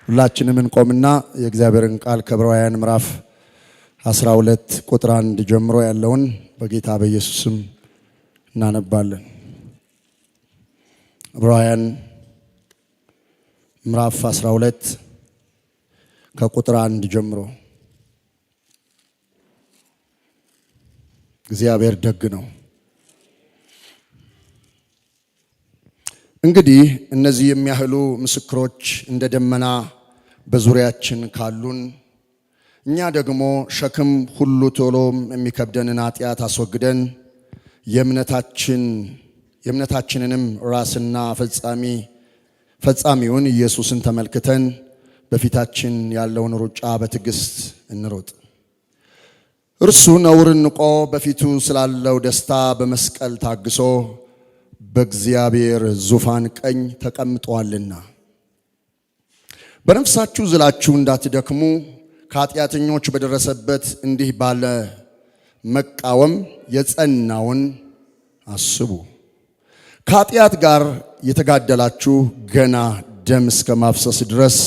ሁላችንም እንቆምና የእግዚአብሔርን ቃል ከዕብራውያን ምዕራፍ 12 ቁጥር 1 ጀምሮ ያለውን በጌታ በኢየሱስ ስም እናነባለን። ዕብራውያን ምዕራፍ 12 ከቁጥር 1 ጀምሮ። እግዚአብሔር ደግ ነው። እንግዲህ እነዚህ የሚያህሉ ምስክሮች እንደ ደመና በዙሪያችን ካሉን እኛ ደግሞ ሸክም ሁሉ ቶሎም የሚከብደንን ኃጢአት አስወግደን የእምነታችንንም ራስና ፈጻሚውን ኢየሱስን ተመልክተን በፊታችን ያለውን ሩጫ በትዕግስት እንሮጥ። እርሱ ነውርን ንቆ በፊቱ ስላለው ደስታ በመስቀል ታግሶ በእግዚአብሔር ዙፋን ቀኝ ተቀምጧልና። በነፍሳችሁ ዝላችሁ እንዳትደክሙ ከኃጢአተኞች በደረሰበት እንዲህ ባለ መቃወም የጸናውን አስቡ። ከኃጢአት ጋር የተጋደላችሁ ገና ደም እስከ ማፍሰስ ድረስ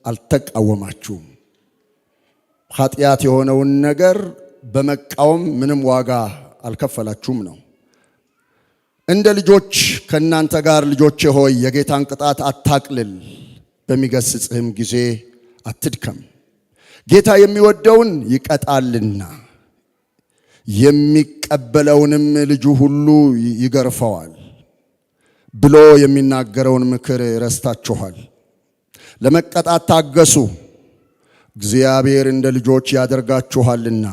አልተቃወማችሁም። ኃጢአት የሆነውን ነገር በመቃወም ምንም ዋጋ አልከፈላችሁም ነው። እንደ ልጆች ከእናንተ ጋር ልጆቼ ሆይ የጌታን ቅጣት አታቅልል፣ በሚገስጽህም ጊዜ አትድከም፣ ጌታ የሚወደውን ይቀጣልና የሚቀበለውንም ልጁ ሁሉ ይገርፈዋል ብሎ የሚናገረውን ምክር ረስታችኋል። ለመቀጣት ታገሱ፣ እግዚአብሔር እንደ ልጆች ያደርጋችኋልና።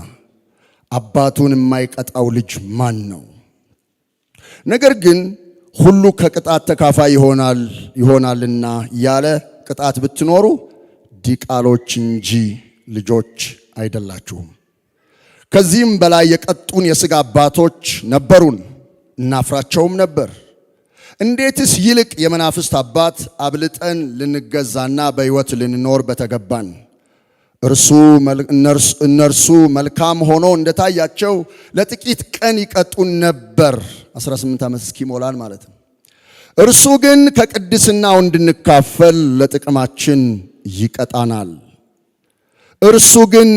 አባቱን የማይቀጣው ልጅ ማን ነው? ነገር ግን ሁሉ ከቅጣት ተካፋይ ይሆናልና ያለ ቅጣት ብትኖሩ ዲቃሎች እንጂ ልጆች አይደላችሁም። ከዚህም በላይ የቀጡን የሥጋ አባቶች ነበሩን፣ እናፍራቸውም ነበር። እንዴትስ ይልቅ የመናፍስት አባት አብልጠን ልንገዛና በሕይወት ልንኖር በተገባን። እነርሱ መልካም ሆኖ እንደታያቸው ለጥቂት ቀን ይቀጡን ነበር፣ 18 ዓመት እስኪሞላን ማለት ነው። እርሱ ግን ከቅድስናው እንድንካፈል ለጥቅማችን ይቀጣናል። እርሱ ግን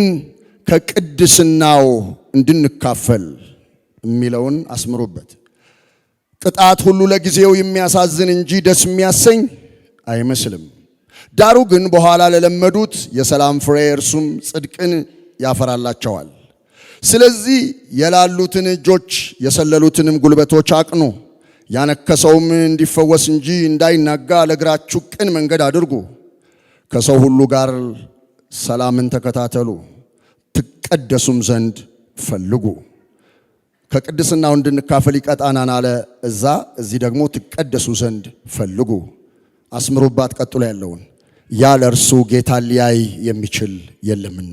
ከቅድስናው እንድንካፈል የሚለውን አስምሩበት። ቅጣት ሁሉ ለጊዜው የሚያሳዝን እንጂ ደስ የሚያሰኝ አይመስልም። ዳሩ ግን በኋላ ለለመዱት የሰላም ፍሬ እርሱም ጽድቅን ያፈራላቸዋል። ስለዚህ የላሉትን እጆች የሰለሉትንም ጉልበቶች አቅኑ። ያነከሰውም እንዲፈወስ እንጂ እንዳይናጋ ለእግራችሁ ቅን መንገድ አድርጉ። ከሰው ሁሉ ጋር ሰላምን ተከታተሉ፣ ትቀደሱም ዘንድ ፈልጉ። ከቅድስናው እንድንካፈል ይቀጣናን አለ እዚህ ደግሞ ትቀደሱ ዘንድ ፈልጉ። አስምሩባት ቀጥሎ ያለውን ያለ እርሱ ጌታ ሊያይ የሚችል የለምና።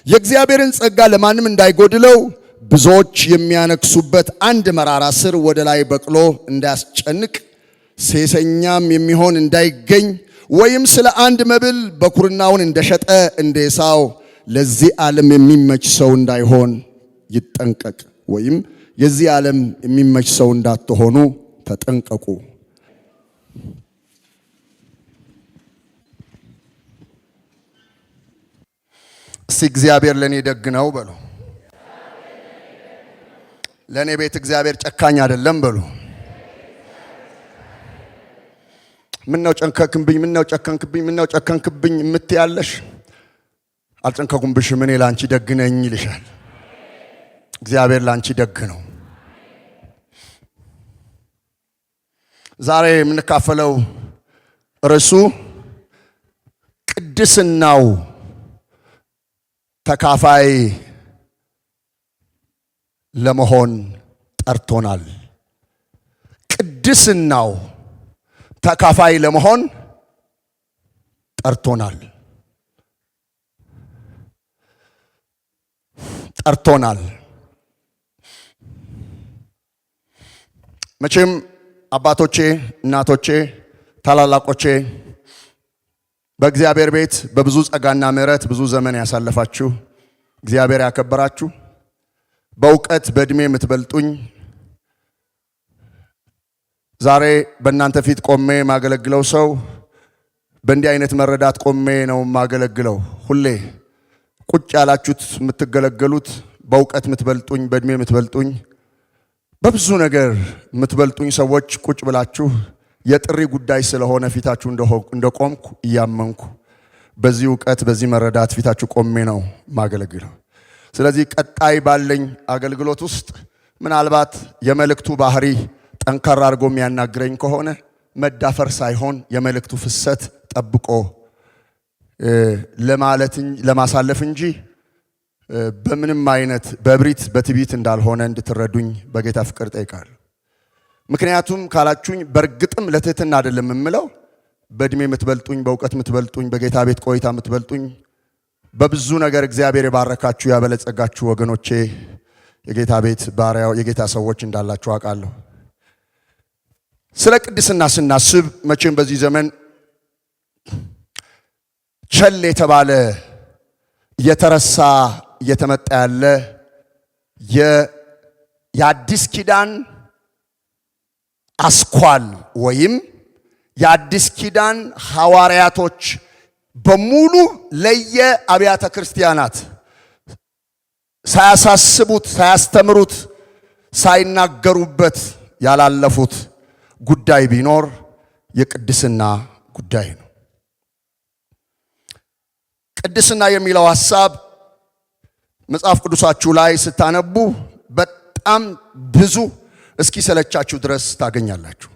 የእግዚአብሔርን ጸጋ ለማንም እንዳይጎድለው ብዙዎች የሚያነክሱበት አንድ መራራ ስር ወደ ላይ በቅሎ እንዳያስጨንቅ፣ ሴሰኛም የሚሆን እንዳይገኝ፣ ወይም ስለ አንድ መብል በኩርናውን እንደሸጠ እንደ ኤሳው ለዚህ ዓለም የሚመች ሰው እንዳይሆን ይጠንቀቅ። ወይም የዚህ ዓለም የሚመች ሰው እንዳትሆኑ ተጠንቀቁ። እስቲ እግዚአብሔር ለኔ ደግ ነው በሉ። ለኔ ቤት እግዚአብሔር ጨካኝ አይደለም በሉ። ምነው ጨከንክብኝ እምትያለሽ? አልጨንከኩምብሽም፣ እኔ ላንቺ ደግ ነኝ ይልሻል። እግዚአብሔር ላንቺ ደግ ነው። ዛሬ የምንካፈለው ርዕሱ ቅድስናው ተካፋይ ለመሆን ጠርቶናል። ቅድስናው ተካፋይ ለመሆን ጠርቶናል። መቼም አባቶቼ፣ እናቶቼ፣ ታላላቆቼ በእግዚአብሔር ቤት በብዙ ጸጋና ምሕረት ብዙ ዘመን ያሳለፋችሁ፣ እግዚአብሔር ያከበራችሁ፣ በእውቀት በእድሜ የምትበልጡኝ፣ ዛሬ በእናንተ ፊት ቆሜ ማገለግለው ሰው በእንዲህ አይነት መረዳት ቆሜ ነው የማገለግለው። ሁሌ ቁጭ ያላችሁት የምትገለገሉት በእውቀት የምትበልጡኝ፣ በእድሜ የምትበልጡኝ፣ በብዙ ነገር የምትበልጡኝ ሰዎች ቁጭ ብላችሁ የጥሪ ጉዳይ ስለሆነ ፊታችሁ እንደቆምኩ እያመንኩ በዚህ እውቀት በዚህ መረዳት ፊታችሁ ቆሜ ነው የማገለግለው። ስለዚህ ቀጣይ ባለኝ አገልግሎት ውስጥ ምናልባት የመልእክቱ ባህሪ ጠንካራ አድርጎ የሚያናግረኝ ከሆነ መዳፈር ሳይሆን የመልእክቱ ፍሰት ጠብቆ ለማሳለፍ እንጂ በምንም አይነት በብሪት በትቢት እንዳልሆነ እንድትረዱኝ በጌታ ፍቅር ጠይቃለሁ። ምክንያቱም ካላችሁኝ በእርግጥም ለትህትና አይደለም የምለው። በእድሜ የምትበልጡኝ፣ በእውቀት የምትበልጡኝ፣ በጌታ ቤት ቆይታ የምትበልጡኝ፣ በብዙ ነገር እግዚአብሔር የባረካችሁ ያበለጸጋችሁ ወገኖቼ የጌታ ቤት ባሪያው የጌታ ሰዎች እንዳላችሁ አውቃለሁ። ስለ ቅድስና ስናስብ መቼም በዚህ ዘመን ቸል የተባለ እየተረሳ እየተመጣ ያለ የአዲስ ኪዳን አስኳል ወይም የአዲስ ኪዳን ሐዋርያቶች በሙሉ ለየአብያተ ክርስቲያናት ሳያሳስቡት፣ ሳያስተምሩት፣ ሳይናገሩበት ያላለፉት ጉዳይ ቢኖር የቅድስና ጉዳይ ነው። ቅድስና የሚለው ሐሳብ መጽሐፍ ቅዱሳችሁ ላይ ስታነቡ በጣም ብዙ እስኪ ሰለቻችሁ ድረስ ታገኛላችሁ።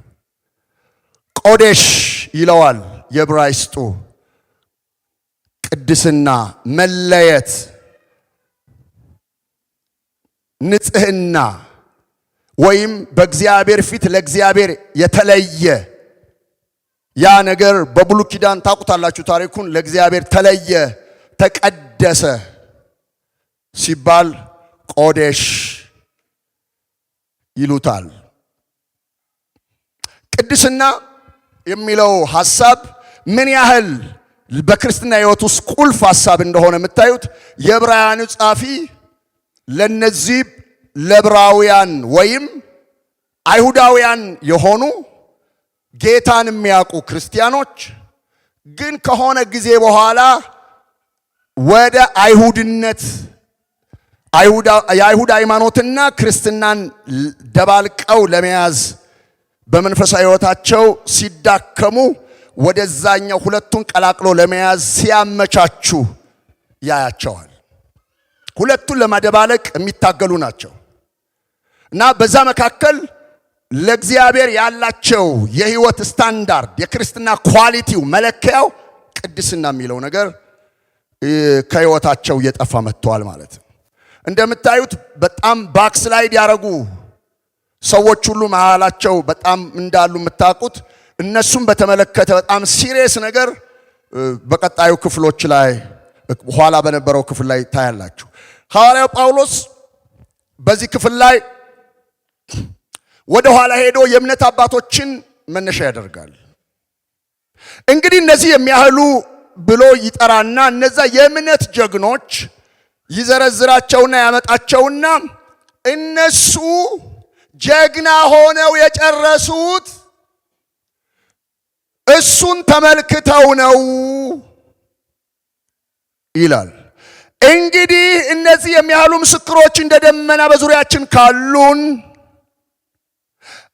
ቆዴሽ ይለዋል የዕብራይስጡ። ቅድስና፣ መለየት፣ ንጽህና ወይም በእግዚአብሔር ፊት ለእግዚአብሔር የተለየ ያ ነገር በብሉይ ኪዳን ታውቁታላችሁ ታሪኩን። ለእግዚአብሔር ተለየ፣ ተቀደሰ ሲባል ቆዴሽ ይሉታል። ቅድስና የሚለው ሐሳብ ምን ያህል በክርስትና ሕይወት ውስጥ ቁልፍ ሐሳብ እንደሆነ የምታዩት የዕብራውያኑ ጻፊ ለነዚህ ለዕብራውያን ወይም አይሁዳውያን የሆኑ ጌታን የሚያውቁ ክርስቲያኖች ግን ከሆነ ጊዜ በኋላ ወደ አይሁድነት የአይሁድ ሃይማኖትና ክርስትናን ደባልቀው ለመያዝ በመንፈሳዊ ሕይወታቸው ሲዳከሙ ወደዛኛው ሁለቱን ቀላቅሎ ለመያዝ ሲያመቻቹ ያያቸዋል። ሁለቱን ለማደባለቅ የሚታገሉ ናቸው እና በዛ መካከል ለእግዚአብሔር ያላቸው የህይወት ስታንዳርድ የክርስትና ኳሊቲው መለኪያው ቅድስና የሚለው ነገር ከህይወታቸው እየጠፋ መጥቷል ማለት ነው። እንደምታዩት በጣም ባክስላይድ ያረጉ ሰዎች ሁሉ መሃላቸው በጣም እንዳሉ የምታውቁት እነሱም በተመለከተ በጣም ሲሪየስ ነገር በቀጣዩ ክፍሎች ላይ ኋላ በነበረው ክፍል ላይ ታያላችሁ። ሐዋርያው ጳውሎስ በዚህ ክፍል ላይ ወደ ኋላ ሄዶ የእምነት አባቶችን መነሻ ያደርጋል። እንግዲህ እነዚህ የሚያህሉ ብሎ ይጠራና እነዛ የእምነት ጀግኖች ይዘረዝራቸውና ያመጣቸውና እነሱ ጀግና ሆነው የጨረሱት እሱን ተመልክተው ነው ይላል። እንግዲህ እነዚህ የሚያህሉ ምስክሮች እንደ ደመና በዙሪያችን ካሉን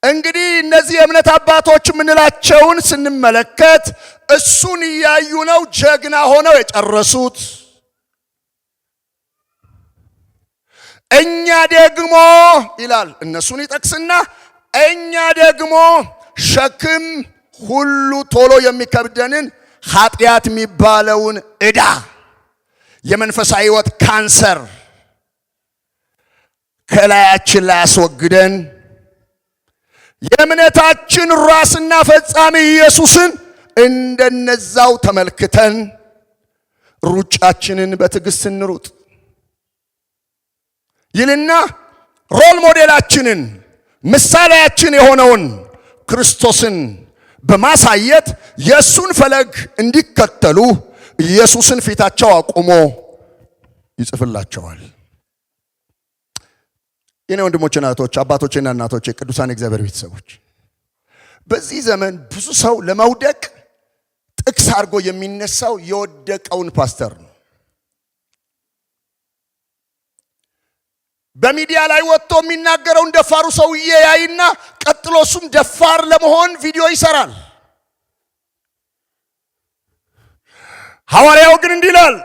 እንግዲህ እነዚህ የእምነት አባቶች የምንላቸውን ስንመለከት እሱን እያዩ ነው ጀግና ሆነው የጨረሱት። እኛ ደግሞ ይላል እነሱን ይጠቅስና እኛ ደግሞ ሸክም ሁሉ ቶሎ የሚከብደንን ኃጢአት የሚባለውን ዕዳ የመንፈሳዊ ሕይወት ካንሰር ከላያችን ላይ አስወግደን የእምነታችን ራስና ፈጻሚ ኢየሱስን እንደነዛው ተመልክተን ሩጫችንን በትዕግስት እንሩጥ ይልና ሮል ሞዴላችንን ምሳሌያችን የሆነውን ክርስቶስን በማሳየት የእሱን ፈለግ እንዲከተሉ ኢየሱስን ፊታቸው አቁሞ ይጽፍላቸዋል። የኔ ወንድሞችና እህቶች፣ አባቶችና እናቶች፣ ቅዱሳን የእግዚአብሔር ቤተሰቦች በዚህ ዘመን ብዙ ሰው ለመውደቅ ጥቅስ አድርጎ የሚነሳው የወደቀውን ፓስተር ነው። በሚዲያ ላይ ወጥቶ የሚናገረውን ደፋሩ ሰውዬ ያይና ቀጥሎ እሱም ደፋር ለመሆን ቪዲዮ ይሰራል። ሐዋርያው ግን እንዲህ ይላል፣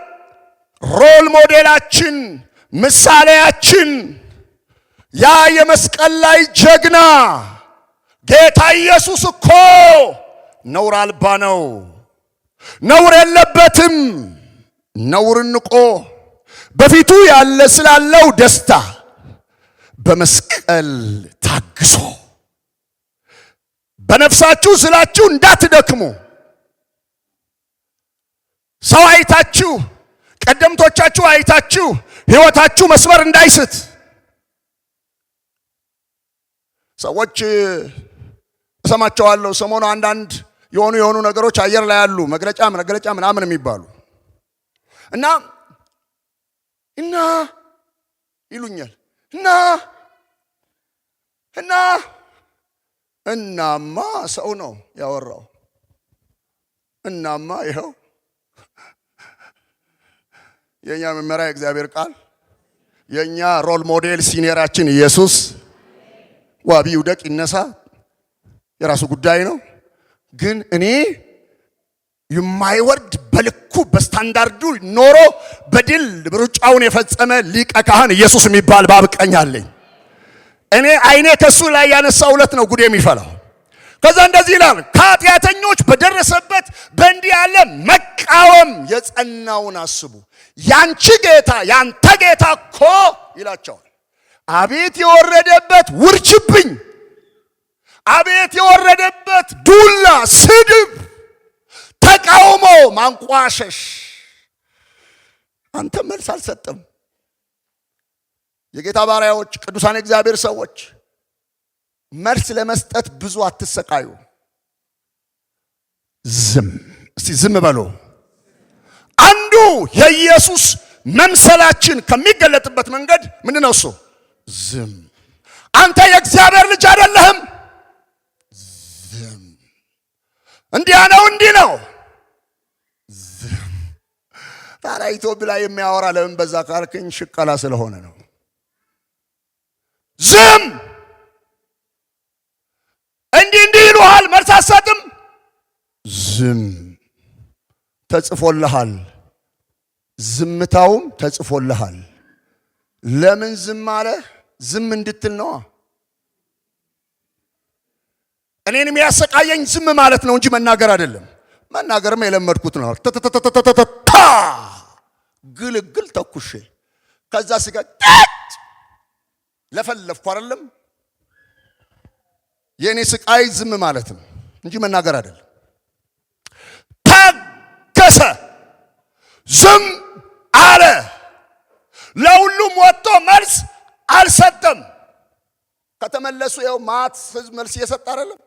ሮል ሞዴላችን ምሳሌያችን ያ የመስቀል ላይ ጀግና ጌታ ኢየሱስ እኮ ነውር አልባ ነው፣ ነውር የለበትም። ነውርን ንቆ በፊቱ ያለ ስላለው ደስታ በመስቀል ታግሶ በነፍሳችሁ ዝላችሁ እንዳትደክሙ ሰው አይታችሁ ቀደምቶቻችሁ አይታችሁ ሕይወታችሁ መስመር እንዳይስት ሰዎች እሰማቸዋለሁ። ሰሞኑ አንዳንድ የሆኑ ነገሮች አየር ላይ ያሉ መግለጫ ምናምን የሚባሉ እና ይሉኛል እናማ ሰው ነው ያወራው። እናማ ይኸው የኛ መመሪያ እግዚአብሔር ቃል፣ የኛ ሮል ሞዴል ሲኒየራችን ኢየሱስ ዋቢ ውደቅ ይነሳ የራሱ ጉዳይ ነው። ግን እኔ የማይወርድ በልኩ በስታንዳርዱ ኖሮ በድል ሩጫውን የፈጸመ ሊቀ ካህን ኢየሱስ የሚባል ባብ ቀኝ አለኝ። እኔ አይኔ ከሱ ላይ ያነሳው ዕለት ነው ጉድ የሚፈላው። ከዛ እንደዚህ ይላል፣ ከኃጢአተኞች በደረሰበት በእንዲህ ያለ መቃወም የጸናውን አስቡ። ያንቺ ጌታ ያንተ ጌታ እኮ ይላቸዋል። አቤት የወረደበት ውርችብኝ፣ አቤት የወረደበት ዱላ፣ ስድብ፣ ተቃውሞ፣ ማንቋሸሽ። አንተ መልስ አልሰጠም። የጌታ ባሪያዎች ቅዱሳን እግዚአብሔር ሰዎች መልስ ለመስጠት ብዙ አትሰቃዩ። እስቲ ዝም በሉ። አንዱ የኢየሱስ መምሰላችን ከሚገለጥበት መንገድ ምንድነው? እሱ ዝም። አንተ የእግዚአብሔር ልጅ አይደለህም? ዝም። እንዲያ ነው እንዲህ ነው። ዝም። ታዲያ ኢትዮጵያ ላይ የሚያወራ ለምን በዛ ካልከኝ ሽቀላ ስለሆነ ነው። ዝም። እንዲህ ይሉሃል፣ መልስ አትሰጥም። ዝም። ተጽፎልሃል፣ ዝምታውም ተጽፎልሃል። ለምን ዝም አለ? ዝም እንድትል ነዋ። እኔንም ያሰቃየኝ ዝም ማለት ነው እንጂ መናገር አይደለም። መናገርም የለመድኩት ነው። ተተተተተተታ ግልግል ተኩሼ ከዛ ሲጋ ለፈለፍኩ አይደለም። የኔ ስቃይ ዝም ማለት ነው እንጂ መናገር አይደለም። ታገሰ፣ ዝም አለ። ለሁሉም ወጥቶ መልስ አልሰጠም። ከተመለሱ ይኸው ማት ህዝብ መልስ እየሰጠ አይደለም።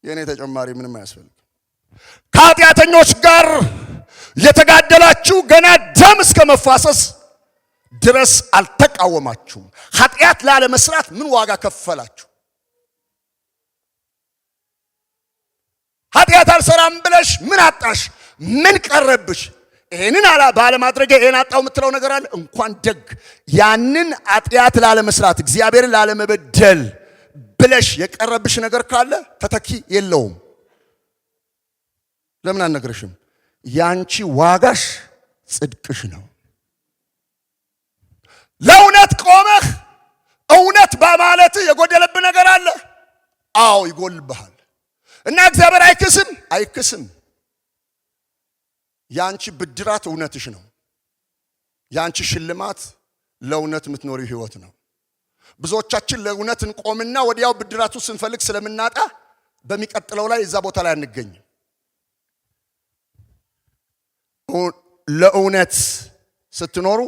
የኔ ተጨማሪ ምንም አያስፈልግም። ከኃጢአተኞች ጋር የተጋደላችሁ ገና ደም እስከ መፋሰስ ድረስ አልተቃወማችሁም። ኃጢአት ላለመስራት ምን ዋጋ ከፈላችሁ? ኃጢአት አልሰራም ብለሽ ምን አጣሽ? ምን ቀረብሽ? ይሄንን ባለማድረግ ይሄን አጣው የምትለው ነገር አለ? እንኳን ደግ ያንን ኃጢአት ላለመስራት እግዚአብሔርን ላለመበደል ብለሽ የቀረብሽ ነገር ካለ ተተኪ የለውም። ለምን አልነግርሽም? ያንቺ ዋጋሽ ጽድቅሽ ነው። ለእውነት ቆመህ እውነት በማለት የጎደለብህ ነገር አለ? አዎ ይጎልብሃል። እና እግዚአብሔር አይክስም። ያንቺ ብድራት እውነትሽ ነው። ያንቺ ሽልማት ለእውነት የምትኖሪው ህይወት ነው። ብዙዎቻችን ለእውነት እንቆምና ወዲያው ብድራቱ ስንፈልግ ስለምናጣ በሚቀጥለው ላይ እዛ ቦታ ላይ አንገኝም። ለእውነት ስትኖሩ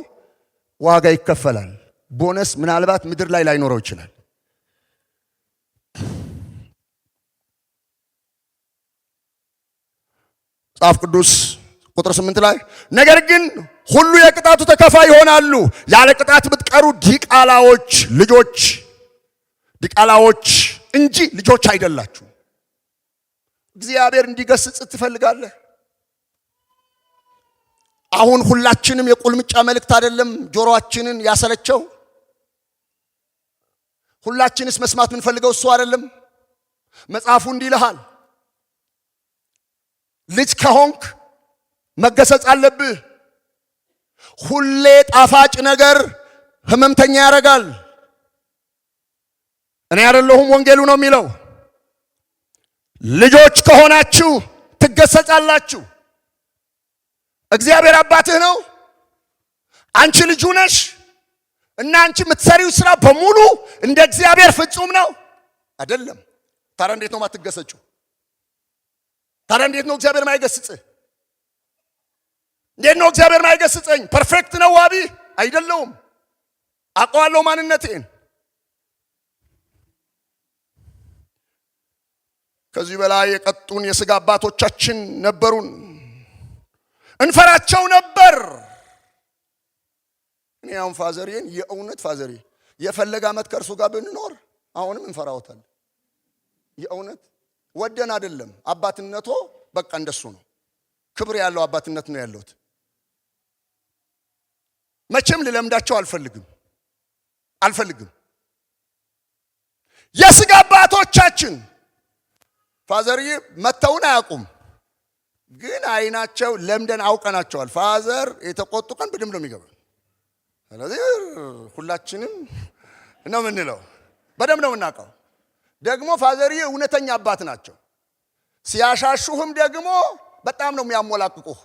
ዋጋ ይከፈላል። ቦነስ ምናልባት ምድር ላይ ላይኖረው ይችላል። መጽሐፍ ቅዱስ ቁጥር 8 ላይ ነገር ግን ሁሉ የቅጣቱ ተካፋይ ይሆናሉ። ያለ ቅጣት ብትቀሩ ዲቃላዎች እንጂ ልጆች አይደላችሁ። እግዚአብሔር እንዲገስጽ ትፈልጋለህ? አሁን ሁላችንም የቁልምጫ መልእክት አይደለም ጆሮአችንን ያሰለቸው? ሁላችንስ መስማት ምንፈልገው እሱ አይደለም? መጽሐፉ እንዲህ ይልሃል፣ ልጅ ከሆንክ መገሰጽ አለብህ። ሁሌ ጣፋጭ ነገር ህመምተኛ ያደርጋል። እኔ አይደለሁም ወንጌሉ ነው የሚለው። ልጆች ከሆናችሁ ትገሰጻላችሁ። እግዚአብሔር አባትህ ነው፣ አንቺ ልጁ ነሽ እና አንቺ የምትሰሪው ስራ በሙሉ እንደ እግዚአብሔር ፍጹም ነው አይደለም። ታዲያ እንዴት ነው ማትገሰጪው? ታዲያ እንዴት ነው እግዚአብሔር ማይገስጽህ? እንዴት ነው እግዚአብሔር ማይገስጸኝ? ፐርፌክት ነው ዋቢ አይደለሁም፣ አውቀዋለሁ ማንነቴን። ከዚህ በላይ የቀጡን የሥጋ አባቶቻችን ነበሩን፣ እንፈራቸው ነበር። እኔ አሁን ፋዘሬን የእውነት ፋዘሬ የፈለገ ዓመት ከእርሱ ጋር ብንኖር አሁንም እንፈራውታል። የእውነት ወደን አይደለም። አባትነቶ በቃ እንደሱ ነው። ክብር ያለው አባትነት ነው ያለውት። መቼም ልለምዳቸው አልፈልግም። የሥጋ አባቶቻችን ፋዘርዬ መተውን አያውቁም፣ ግን አይናቸው ለምደን አውቀናቸዋል። ፋዘር የተቆጡ ቀን በደንብ ነው የሚገባው። ስለዚህ ሁላችንም ነው የምንለው፣ በደንብ ነው የምናውቀው። ደግሞ ፋዘርዬ እውነተኛ አባት ናቸው። ሲያሻሹህም ደግሞ በጣም ነው የሚያሞላቅቁህ።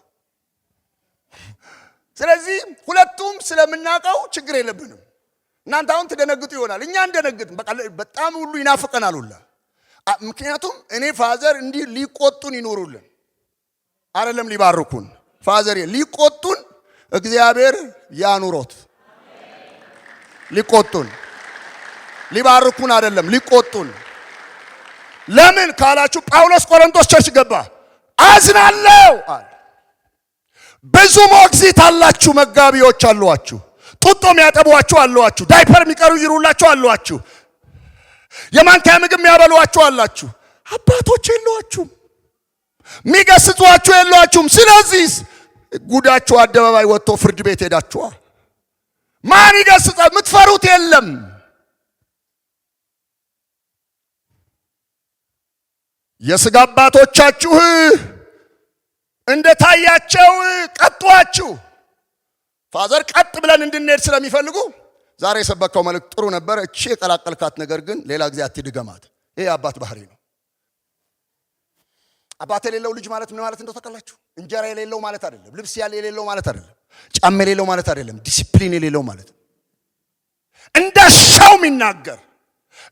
ስለዚህ ሁለቱም ስለምናውቀው ችግር የለብንም። እናንተ አሁን ትደነግጡ ይሆናል፣ እኛ እንደነግጥም በጣም ሁሉ ይናፍቀናል ሁላ። ምክንያቱም እኔ ፋዘር እንዲህ ሊቆጡን ይኖሩልን አይደለም ሊባርኩን። ፋዘር ሊቆጡን እግዚአብሔር ያኑሮት። ሊቆጡን ሊባርኩን አይደለም ሊቆጡን። ለምን ካላችሁ ጳውሎስ ቆሮንቶስ ቸርች ገባ። አዝናለሁ አለ። ብዙ ሞግዚት አላችሁ፣ መጋቢዎች አሏችሁ፣ ጡጦ የሚያጠቧችሁ አሏችሁ፣ ዳይፐር የሚቀሩ ይሩላችሁ አሏችሁ፣ የማንኪያ ምግብ የሚያበሏችሁ አላችሁ። አባቶች የሏችሁም፣ የሚገስጿችሁ የሏችሁም። ስለዚህ ጉዳችሁ አደባባይ ወጥቶ ፍርድ ቤት ሄዳችኋል። ማን ይገስጻ? የምትፈሩት የለም። የሥጋ አባቶቻችሁ እንደታያቸው ቀጧችሁ። ፋዘር ቀጥ ብለን እንድንሄድ ስለሚፈልጉ ዛሬ የሰበከው መልእክት ጥሩ ነበር። እቺ የቀላቀልካት ነገር ግን ሌላ ጊዜ አትድገማት። ይሄ አባት ባህሪ ነው። አባት የሌለው ልጅ ማለት ምን ማለት እንደው ታውቃላችሁ? እንጀራ የሌለው ማለት አይደለም፣ ልብስ የሌለው ማለት አይደለም፣ ጫማ የሌለው ማለት አይደለም፣ ዲሲፕሊን የሌለው ማለት ነው። እንዳሻው የሚናገር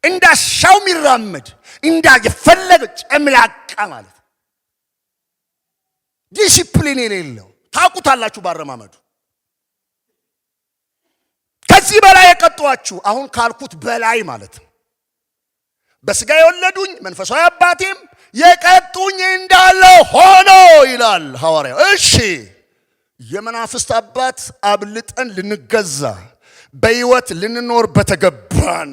እንዳሻው የሚራመድ የፈለገ ጨምላቃ ማለት ዲሲፕሊን የሌለው ታውቁታላችሁ ባረማመዱ። ከዚህ በላይ የቀጧችሁ አሁን ካልኩት በላይ ማለት ነው። በሥጋ የወለዱኝ መንፈሳዊ አባቴም የቀጡኝ እንዳለ ሆኖ ይላል ሐዋርያው። እሺ የመናፍስት አባት አብልጠን ልንገዛ በሕይወት ልንኖር በተገባን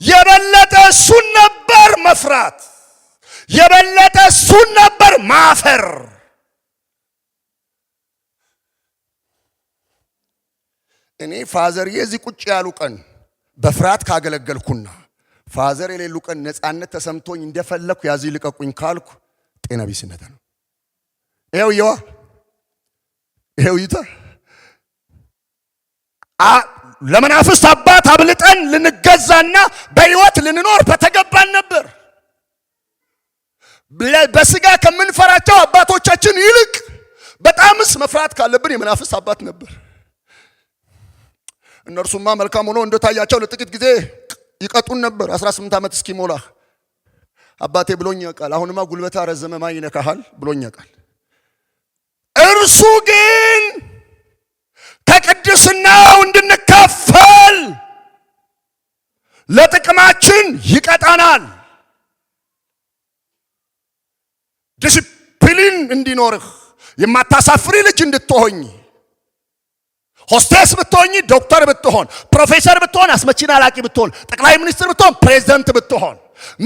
የበለጠ እሱን ነበር መፍራት፣ የበለጠ እሱን ነበር ማፈር። እኔ ፋዘር የዚህ ቁጭ ያሉ ቀን በፍርሃት ካገለገልኩና ፋዘር የሌሉ ቀን ነፃነት ተሰምቶኝ እንደፈለኩ ያዙ ይልቀቁኝ ካልኩ ጤና ቢስነት ነው። ይሄው ይታ ለመናፍስት አባት አብልጠን ልንገዛና በሕይወት ልንኖር በተገባን ነበር። በሥጋ ከምንፈራቸው አባቶቻችን ይልቅ በጣምስ መፍራት ካለብን የመናፍስት አባት ነበር። እነርሱማ መልካም ሆኖ እንደታያቸው ለጥቂት ጊዜ ይቀጡን ነበር። 18 ዓመት እስኪሞላ አባቴ ብሎኝ ያውቃል። አሁንማ ጉልበታ ረዘመ ማን ይነካሃል ብሎኝ ያውቃል። እርሱ ግን ከቅድስናው እንድንካፈል ለጥቅማችን ይቀጣናል። ዲሲፕሊን እንዲኖርህ የማታሳፍሪ ልጅ እንድትሆኝ፣ ሆስቴስ ብትሆኝ፣ ዶክተር ብትሆን፣ ፕሮፌሰር ብትሆን፣ አስመቺና ላቂ ብትሆን፣ ጠቅላይ ሚኒስትር ብትሆን፣ ፕሬዝዳንት ብትሆን፣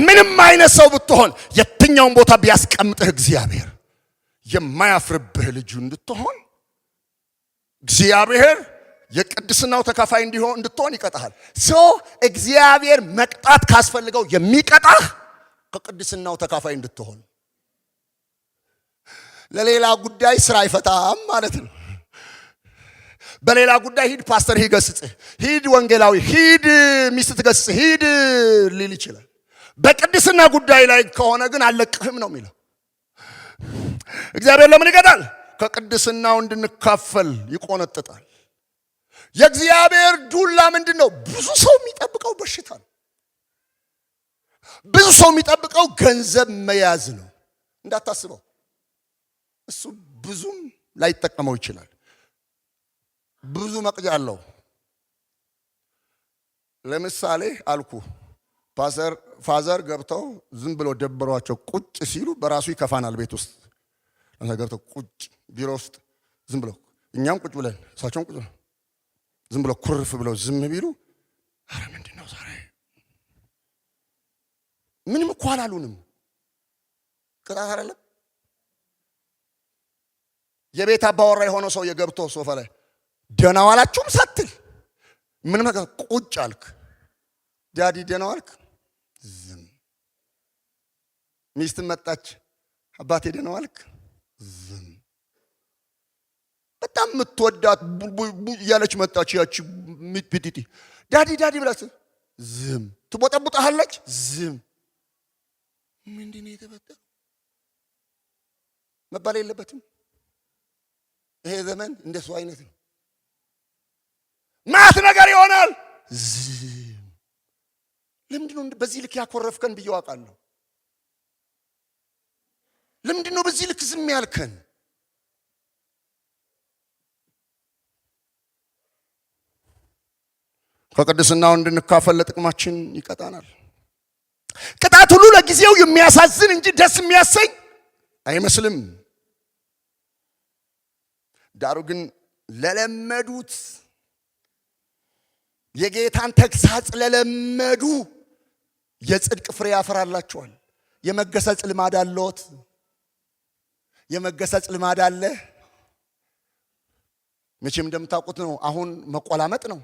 ምንም አይነት ሰው ብትሆን የትኛውን ቦታ ቢያስቀምጥህ እግዚአብሔር የማያፍርብህ ልጁ እንድትሆን እግዚአብሔር የቅድስናው ተካፋይ እንድትሆን ይቀጣሃል። እግዚአብሔር መቅጣት ካስፈልገው የሚቀጣህ ከቅድስናው ተካፋይ እንድትሆን። ለሌላ ጉዳይ ስራ አይፈታም ማለት ነው። በሌላ ጉዳይ ሂድ ፓስተር ይገስጽህ፣ ሂድ ወንጌላዊ፣ ሂድ ሚስት ትገስጽህ፣ ሂድ ሊል ይችላል። በቅድስና ጉዳይ ላይ ከሆነ ግን አልለቅህም ነው የሚለው። እግዚአብሔር ለምን ይቀጣል? ከቅድስናው እንድንካፈል ይቆነጥጣል። የእግዚአብሔር ዱላ ምንድን ነው? ብዙ ሰው የሚጠብቀው በሽታ ነው። ብዙ ሰው የሚጠብቀው ገንዘብ መያዝ ነው። እንዳታስበው፣ እሱ ብዙም ላይጠቀመው ይችላል። ብዙ መቅጃ አለው። ለምሳሌ አልኩ ፋዘር ገብተው ዝም ብለው ደበሯቸው ቁጭ ሲሉ በራሱ ይከፋናል። ቤት ውስጥ ገብተው ቁጭ ቢሮ ውስጥ ዝም ብለው እኛም ቁጭ ብለን እሳቸውም ቁጭ ብለው ዝም ብለው ኩርፍ ብለው ዝም ቢሉ አረ ምንድነው ዛሬ ምንም እኮ አላሉንም። ቅጣት አይደለም? የቤት አባወራ የሆነው ሰው የገብቶ ሶፋ ላይ ደህና ዋላችሁም ሳትል ምን ነገር ቁጭ አልክ። ዳዲ ደህና ዋልክ? ዝም። ሚስት መጣች፣ አባቴ ደህና ዋልክ? ዝም። በጣም የምትወዳት እያለች መጣች። ያቺ ሚጥፒጢ ዳዲ ብላት ዝም። ትቦጠቡጣለች፣ ዝም። ምንድን ነው የተፈጠረው? መባል የለበትም። ይሄ ዘመን እንደሱ አይነት ነው። ማት ነገር ይሆናል። ዝም። ለምንድነው በዚህ ልክ ያኮረፍከን ብዬ አውቃለሁ። ለምንድነው በዚህ ልክ ዝም ያልከን? ከቅድስናው እንድንካፈል ለጥቅማችን ይቀጣናል። ቅጣት ሁሉ ለጊዜው የሚያሳዝን እንጂ ደስ የሚያሰኝ አይመስልም። ዳሩ ግን ለለመዱት የጌታን ተግሳጽ ለለመዱ የጽድቅ ፍሬ ያፈራላቸዋል። የመገሰጽ ልማድ አለዎት? የመገሰጽ ልማድ አለ? መቼም እንደምታውቁት ነው። አሁን መቆላመጥ ነው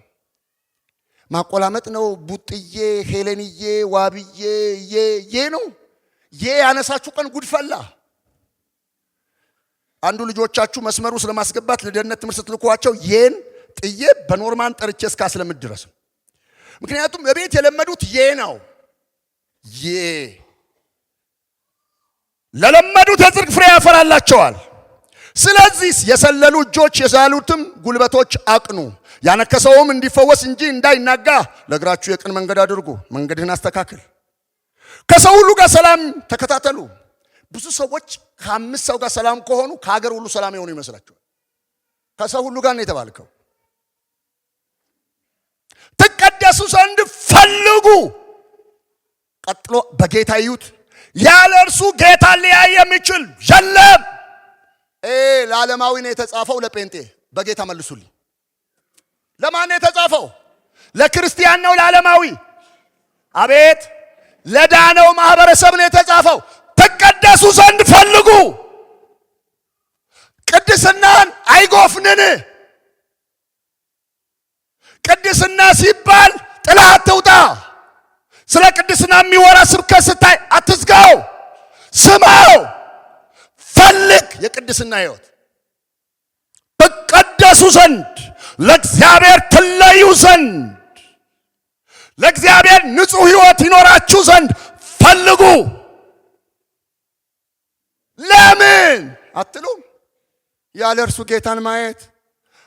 ማቆላመጥ ነው። ቡጥዬ፣ ሄሌንዬ፣ ዋብዬ ነው ያነሳችሁ ቀን ጉድፈላ። አንዱ ልጆቻችሁ መስመሩ ስለማስገባት ለደህንነት ትምህርት ስትልኳቸው ይን ጥዬ በኖርማን ጠርቼ እስካስለምድ ድረስ። ምክንያቱም በቤት የለመዱት ነው። ለለመዱት የጽድቅ ፍሬ ያፈራላቸዋል። ስለዚህ የሰለሉ እጆች የዛሉትም ጉልበቶች አቅኑ። ያነከሰውም እንዲፈወስ እንጂ እንዳይናጋ ለእግራችሁ የቅን መንገድ አድርጉ። መንገድህን አስተካክል። ከሰው ሁሉ ጋር ሰላም ተከታተሉ። ብዙ ሰዎች ከአምስት ሰው ጋር ሰላም ከሆኑ ከሀገር ሁሉ ሰላም የሆኑ ይመስላቸዋል። ከሰው ሁሉ ጋር ነው የተባልከው። ትቀደሱ ዘንድ ፈልጉ። ቀጥሎ በጌታ ይዩት። ያለ እርሱ ጌታ ሊያይ የሚችል የለም። ለዓለማዊ ነው የተጻፈው፣ ለጴንጤ በጌታ መልሱልኝ። ለማን ነው የተጻፈው? ለክርስቲያን ነው ለዓለማዊ? አቤት! ለዳነው ማህበረሰብ ነው የተጻፈው። ትቀደሱ ዘንድ ፈልጉ። ቅድስናን አይጎፍንን። ቅድስና ሲባል ጥላት አትውጣ። ስለ ቅድስና የሚወራ ስብከት ስታይ አትዝጋው፣ ስማው፣ ፈልግ። የቅድስና ህይወት ትቀደሱ ዘንድ ለእግዚአብሔር ትለዩ ዘንድ ለእግዚአብሔር ንጹሕ ህይወት ይኖራችሁ ዘንድ ፈልጉ። ለምን አትሉም? ያለ እርሱ ጌታን ማየት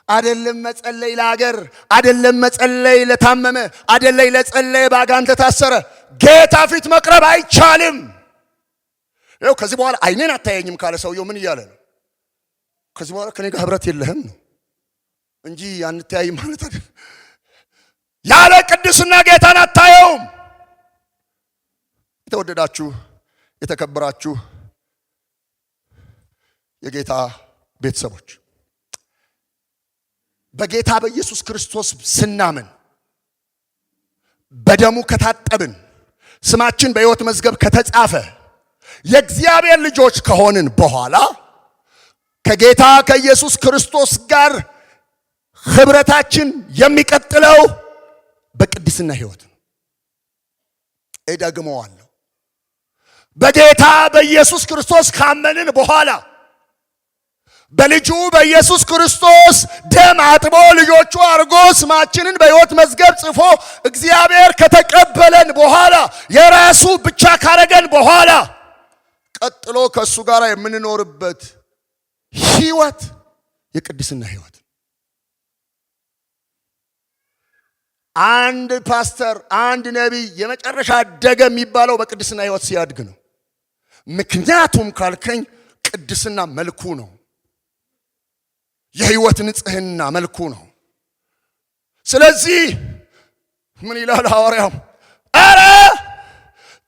አይደለም መጸለይ፣ ለሀገር አይደለም መጸለይ፣ ለታመመ አይደለም ለጸለይ፣ ባጋንንት ታሰረ ጌታ ፊት መቅረብ አይቻልም። ይኸው ከዚህ በኋላ አይኔን አታየኝም ካለ ሰውየው ምን እያለ ነው? ከዚህ በኋላ ከኔ ጋር ህብረት የለህም ነው እንጂ አንተያይ ማለት አይደል። ያለ ቅድስና ጌታን አታየውም። የተወደዳችሁ የተከበራችሁ የጌታ ቤተሰቦች በጌታ በኢየሱስ ክርስቶስ ስናምን በደሙ ከታጠብን ስማችን በሕይወት መዝገብ ከተጻፈ የእግዚአብሔር ልጆች ከሆንን በኋላ ከጌታ ከኢየሱስ ክርስቶስ ጋር ኅብረታችን የሚቀጥለው በቅድስና ሕይወት ነው። እደግመዋለሁ። በጌታ በኢየሱስ ክርስቶስ ካመንን በኋላ በልጁ በኢየሱስ ክርስቶስ ደም አጥቦ ልጆቹ አድርጎ ስማችንን በሕይወት መዝገብ ጽፎ እግዚአብሔር ከተቀበለን በኋላ የራሱ ብቻ ካረገን በኋላ ቀጥሎ ከእሱ ጋር የምንኖርበት ሕይወት የቅድስና ሕይወት። አንድ ፓስተር፣ አንድ ነቢይ የመጨረሻ አደገ የሚባለው በቅድስና ሕይወት ሲያድግ ነው። ምክንያቱም ካልከኝ ቅድስና መልኩ ነው። የሕይወት ንጽህና መልኩ ነው። ስለዚህ ምን ይላል ሐዋርያው? አረ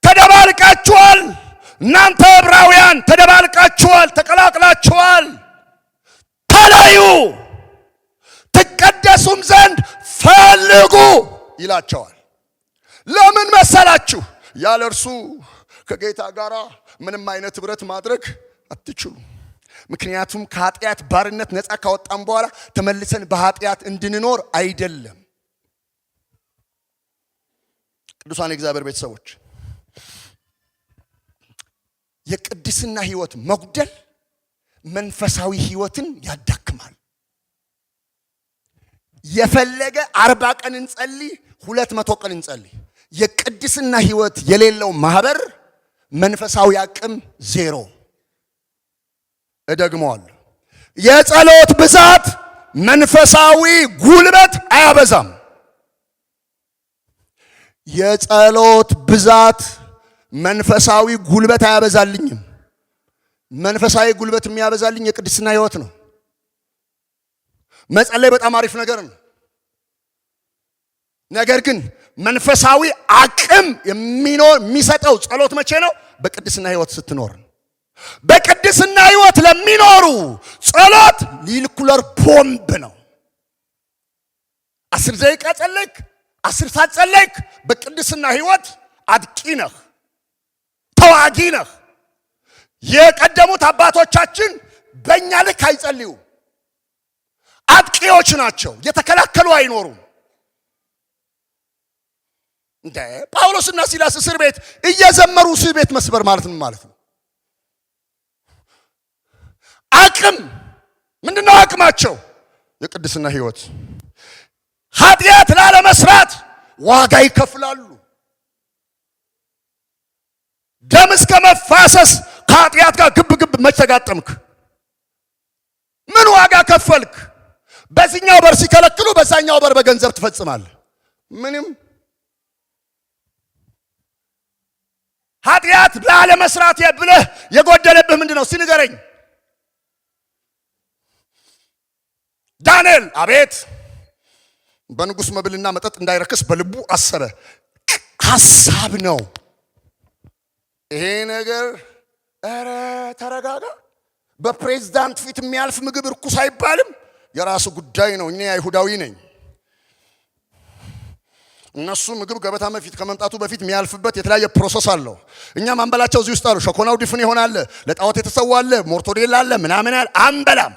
ተደባልቃችኋል፣ እናንተ ዕብራውያን ተደባልቃችኋል፣ ተቀላቅላችኋል። ተለዩ፣ ትቀደሱም ዘንድ ፈልጉ ይላቸዋል። ለምን መሰላችሁ? ያለ እርሱ ከጌታ ጋር ምንም አይነት ኅብረት ማድረግ አትችሉም። ምክንያቱም ከኃጢአት ባርነት ነፃ ካወጣን በኋላ ተመልሰን በኃጢአት እንድንኖር አይደለም። ቅዱሳን የእግዚአብሔር ቤተሰቦች፣ የቅድስና ሕይወት መጉደል መንፈሳዊ ሕይወትን ያዳክማል። የፈለገ 40 ቀን እንጸልይ፣ 200 ቀን እንጸልይ፣ የቅድስና ሕይወት የሌለው ማህበር መንፈሳዊ አቅም ዜሮ። እደግመዋለሁ። የጸሎት ብዛት መንፈሳዊ ጉልበት አያበዛም። የጸሎት ብዛት መንፈሳዊ ጉልበት አያበዛልኝም። መንፈሳዊ ጉልበት የሚያበዛልኝ የቅድስና ሕይወት ነው። መጸለይ በጣም አሪፍ ነገር ነው። ነገር ግን መንፈሳዊ አቅም የሚሰጠው ጸሎት መቼ ነው? በቅድስና ሕይወት ስትኖር። በቅድስና ሕይወት ለሚኖሩ ጸሎት ኒውክለር ቦምብ ነው። 10 ደቂቃ ጸለይክ፣ 10 ሰዓት ጸለይክ፣ በቅድስና ሕይወት አጥቂ ነህ፣ ተዋጊ ነህ። የቀደሙት አባቶቻችን በእኛ ልክ አይጸልዩም። አጥቂዎች ናቸው። የተከላከሉ አይኖሩም። እንደ ጳውሎስና ሲላስ እስር ቤት እየዘመሩ እስር ቤት መስበር ማለት ምን ማለት ነው? አቅም ምንድነው? አቅማቸው የቅድስና ሕይወት። ኃጢአት ላለመስራት ዋጋ ይከፍላሉ። ደም እስከ መፋሰስ ከኃጢአት ጋር ግብ ግብ መች ተጋጠምክ? ምን ዋጋ ከፈልክ? በዚህኛው በር ሲከለክሉ በዛኛው በር በገንዘብ ትፈጽማለህ። ምንም ኃጢአት ላለመስራት ብለህ የጎደለብህ ምንድነው? ሲንገረኝ። ዳንኤል አቤት በንጉሥ መብልና መጠጥ እንዳይረክስ በልቡ አሰበ። ሐሳብ ነው ይሄ ነገር። ኧረ ተረጋጋ። በፕሬዝዳንት ፊት የሚያልፍ ምግብ እርኩስ አይባልም። የራሱ ጉዳይ ነው። እኔ አይሁዳዊ ነኝ። እነሱ ምግብ ገበታ በፊት ከመምጣቱ በፊት የሚያልፍበት የተለያየ ፕሮሰስ አለው። እኛ ማንበላቸው እዚህ ውስጥ አሉ። ሸኮናው ድፍን ይሆናል፣ ለጣዖት የተሰዋለ፣ ሞርቶዴል አለ፣ ምናምን አለ። አንበላም።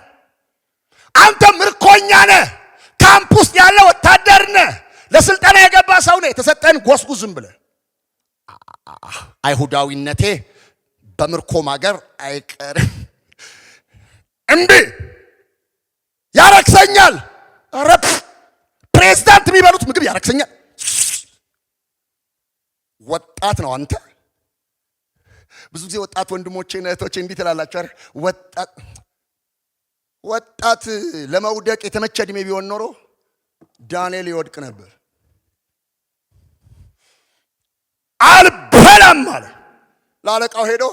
አንተ ምርኮኛ ነህ። ካምፕ ውስጥ ያለ ወታደር ነህ። ለስልጠና የገባ ሰው ነህ። የተሰጠን ጎስጉዝም ብለህ አይሁዳዊነቴ በምርኮ ማገር አይቀርም። እምቢ ያረክሰኛል። ኧረ ፕሬዝዳንት የሚበሉት ምግብ ያረክሰኛል። ወጣት ነው አንተ። ብዙ ጊዜ ወጣት ወንድሞቼ እህቶቼ እንዲህ ትላላችሁ አይደል? ወጣት ለመውደቅ የተመቸ እድሜ ቢሆን ኖሮ ዳንኤል ይወድቅ ነበር። አልበላም አለ። ለአለቃው ሄዶ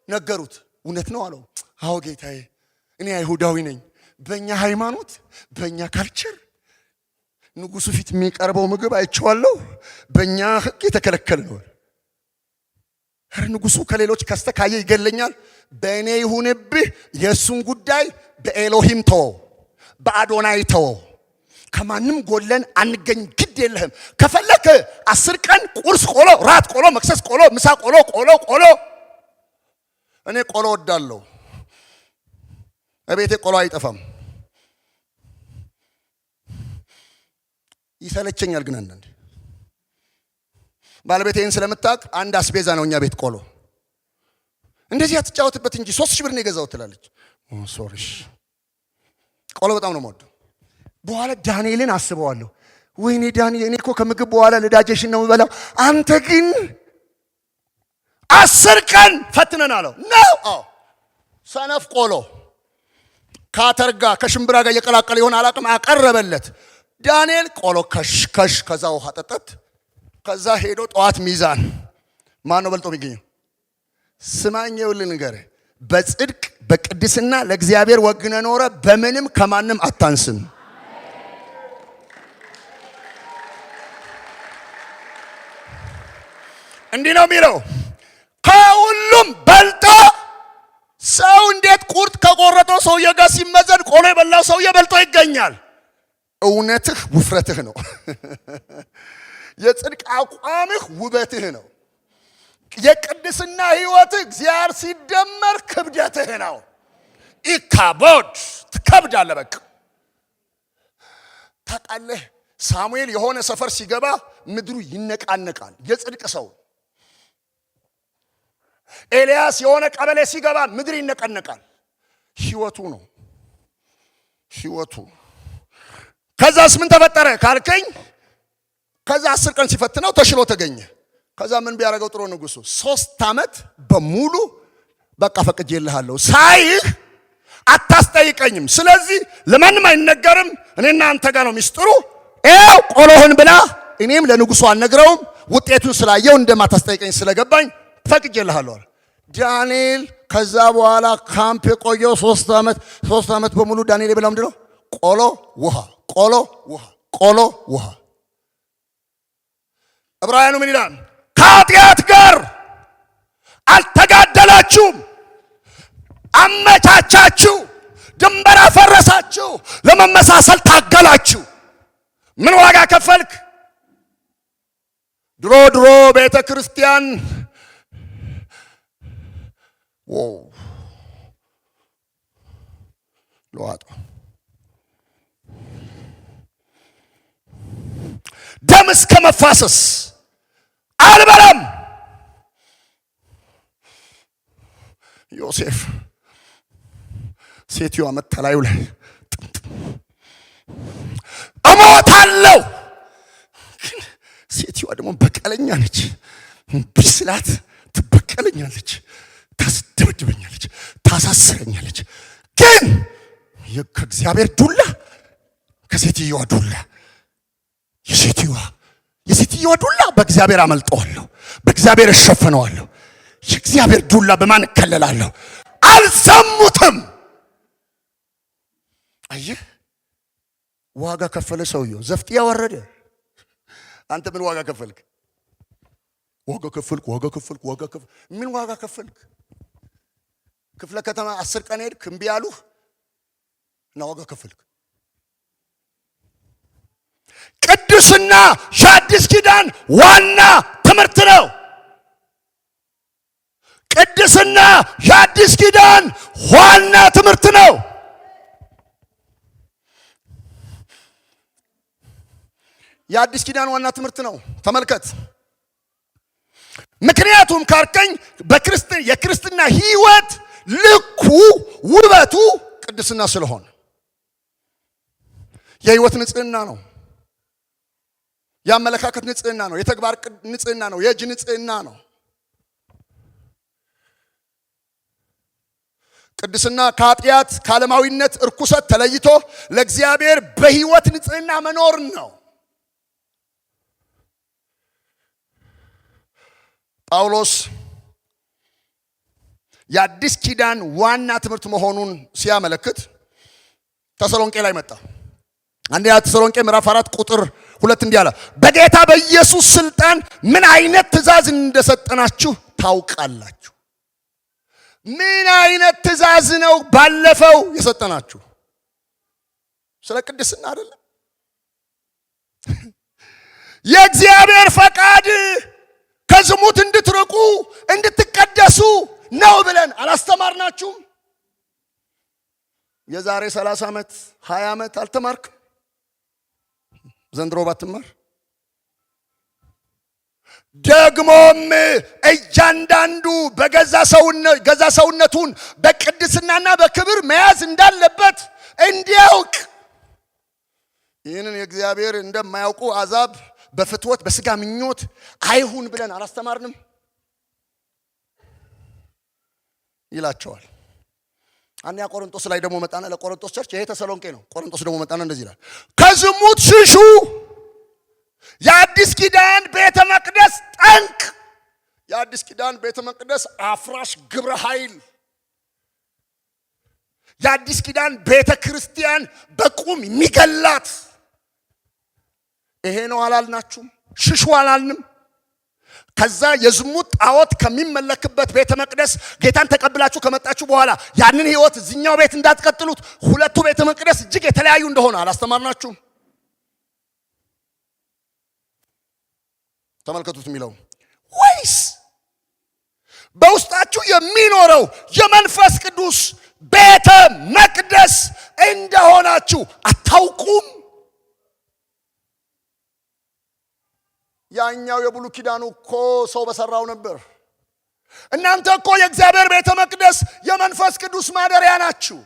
ነገሩት። እውነት ነው አለው። አዎ ጌታዬ፣ እኔ አይሁዳዊ ነኝ። በእኛ ሃይማኖት፣ በእኛ ካልቸር ንጉሱ ፊት የሚቀርበው ምግብ አይቼዋለሁ። በእኛ ሕግ የተከለከለ ነው። ኧረ ንጉሱ ከሌሎች ከስተካየ ይገለኛል። በእኔ ይሁንብህ። የእሱን ጉዳይ በኤሎሂም ተወው፣ በአዶናይ ተወው። ከማንም ጎለን አንገኝ፣ ግድ የለህም። ከፈለክ 10 ቀን ቁርስ ቆሎ፣ ራት ቆሎ፣ መክሰስ ቆሎ፣ ምሳ ቆሎ፣ ቆሎ። እኔ ቆሎ ወዳለሁ። እቤቴ ቆሎ አይጠፋም። ይሰለቸኛል ግን አንዳንዴ ባለቤቴን ስለምታውቅ አንድ አስቤዛ ነው እኛ ቤት ቆሎ። እንደዚህ አትጫወትበት እንጂ 3000 ብር ነው የገዛው ትላለች። ሶሪ ቆሎ በጣም ነው የምወደው። በኋላ ዳንኤልን አስበዋለሁ። ወይኔ ዳንኤል፣ እኔ እኮ ከምግብ በኋላ ለዳጀሽን ነው የምበላው፣ አንተ ግን 10 ቀን ፈትነን አለው ነው። ሰነፍ ቆሎ ካተርጋ ከሽምብራ ጋር እየቀላቀለ ይሆን አላውቅም፣ አቀረበለት። ዳንኤል ቆሎ ከሽ ከዛ ውሃ ጠጠት። ከዛ ሄዶ ጠዋት ሚዛን ማን ነው በልጦ የሚገኘው? ስማኝ ይኸውልህ ንገርህ፣ በጽድቅ በቅድስና ለእግዚአብሔር ወግነ ኖረ፣ በምንም ከማንም አታንስም። እንዲህ ነው የሚለው፣ ከሁሉም በልጦ ሰው እንዴት ቁርጥ ከቆረጠው ሰውዬ ጋር ሲመዘን ቆሎ የበላው ሰውዬ በልጦ ይገኛል? እውነትህ ውፍረትህ ነው። የጽድቅ አቋምህ ውበትህ ነው። የቅድስና ህይወትህ እግዚአብሔር ሲደመር ክብደትህ ነው። ኢካቦድ ትከብዳለህ። በቃ ታውቃለህ፣ ሳሙኤል የሆነ ሰፈር ሲገባ ምድሩ ይነቃነቃል። የጽድቅ ሰው። ኤልያስ የሆነ ቀበሌ ሲገባ ምድር ይነቃነቃል። ህይወቱ ነው ህይወቱ። ከዛስ ምን ተፈጠረ ካልከኝ፣ ከዛ 10 ቀን ሲፈትነው ተሽሎ ተገኘ። ከዛ ምን ቢያደርገው ጥሩ ንጉሱ 3 ዓመት በሙሉ በቃ ፈቅጄልሃለሁ፣ ሳይህ አታስጠይቀኝም፣ ስለዚህ ለማንም አይነገርም፣ እኔና አንተ ጋር ነው ሚስጥሩ፣ ኤው ቆሎህን ብላ፣ እኔም ለንጉሱ አልነግረውም፣ ውጤቱን ስላየው እንደማታስጠይቀኝ ስለገባኝ ፈቅጄልሃለሁ። ዳንኤል ከዛ በኋላ ካምፕ የቆየው 3 ዓመት በሙሉ ዳንኤል የበላው ምንድን ነው? ቆሎ ውሃ፣ ቆሎ ውሃ፣ ቆሎ ውሃ። ዕብራውያኑ ምን ይላል? ከኃጢአት ጋር አልተጋደላችሁም፣ አመቻቻችሁ፣ ድንበር አፈረሳችሁ፣ ለመመሳሰል ታገላችሁ። ምን ዋጋ ከፈልክ? ድሮ ቤተ ክርስቲያን ለዋጣ ደም እስከ መፋሰስ አልበላም። ዮሴፍ ሴትዮዋ መተላዩ ላይ እሞታለሁ፣ ግን ሴትዮዋ ደግሞ በቀለኛ ነች። ብስላት ትበቀለኛለች፣ ታስደበድበኛለች፣ ታሳስረኛለች። ግን ከእግዚአብሔር ዱላ ከሴትዮዋ ዱላ የሴትዮዋ ዱላ በእግዚአብሔር አመልጠዋለሁ፣ በእግዚአብሔር እሸፈነዋለሁ። የእግዚአብሔር ዱላ በማን እከለላለሁ? አልሰሙትም። አየህ፣ ዋጋ ከፈለ ሰውየው። ዘፍጥያ ወረደ። አንተ ምን ዋጋ ከፈልክ? ዋጋ ከፈልክ። ምን ዋጋ ከፈልክ? ክፍለ ከተማ 10 ቀን ሄድክ፣ እምቢ አሉህ እና ዋጋ ከፈልክ። ቅድስና የአዲስ ኪዳን ዋና ትምህርት ነው። ቅድስና የአዲስ ኪዳን ዋና ትምህርት ነው። የአዲስ ኪዳን ዋና ትምህርት ነው። ተመልከት። ምክንያቱም ካርከኝ የክርስትና ህይወት ልኩ ውበቱ ቅድስና ስለሆነ የህይወት ንጽህና ነው። የአመለካከት ንጽህና ነው። የተግባር ንጽህና ነው። የእጅ ንጽህና ነው። ቅድስና ከኃጢአት ከዓለማዊነት እርኩሰት ተለይቶ ለእግዚአብሔር በህይወት ንጽህና መኖር ነው። ጳውሎስ የአዲስ ኪዳን ዋና ትምህርት መሆኑን ሲያመለክት ተሰሎንቄ ላይ መጣ። አንደኛ ተሰሎንቄ ምዕራፍ 4 ቁጥር 2 እንዲህ አለ፣ በጌታ በኢየሱስ ስልጣን ምን አይነት ትእዛዝ እንደሰጠናችሁ ታውቃላችሁ። ምን አይነት ትእዛዝ ነው ባለፈው የሰጠናችሁ? ስለ ቅድስና አይደለም። የእግዚአብሔር ፈቃድ ከዝሙት እንድትርቁ እንድትቀደሱ ነው ብለን አላስተማርናችሁም? የዛሬ 30 ዓመት 20 ዓመት አልተማርክም? ዘንድሮ ባትማር ደግሞም እያንዳንዱ በገዛ ሰውነቱን በቅድስናና በክብር መያዝ እንዳለበት እንዲያውቅ ይህንን የእግዚአብሔር እንደማያውቁ አሕዛብ በፍትወት በስጋ ምኞት አይሁን ብለን አላስተማርንም ይላቸዋል። አንደኛ ቆሮንቶስ ላይ ደግሞ መጣና ለቆሮንቶስ ቸርች፣ ይሄ ተሰሎንቄ ነው። ቆሮንቶስ ደግሞ መጣና እንደዚህ ይላል፣ ከዝሙት ሽሹ፣ የአዲስ ኪዳን ቤተ መቅደስ ጠንቅ፣ የአዲስ ኪዳን ቤተ መቅደስ አፍራሽ ግብረ ኃይል፣ የአዲስ ኪዳን ቤተ ክርስቲያን በቁም የሚገላት ይሄ ነው አላልናችሁም? ሽሹ አላልንም? ከዛ የዝሙት ጣዖት ከሚመለክበት ቤተ መቅደስ ጌታን ተቀብላችሁ ከመጣችሁ በኋላ ያንን ህይወት እዚህኛው ቤት እንዳትቀጥሉት ሁለቱ ቤተ መቅደስ እጅግ የተለያዩ እንደሆነ አላስተማርናችሁም? ተመልከቱት የሚለው ወይስ በውስጣችሁ የሚኖረው የመንፈስ ቅዱስ ቤተ መቅደስ እንደሆናችሁ አታውቁም? ያኛው የብሉይ ኪዳኑ እኮ ሰው በሰራው ነበር። እናንተ እኮ የእግዚአብሔር ቤተ መቅደስ የመንፈስ ቅዱስ ማደሪያ ናችሁ።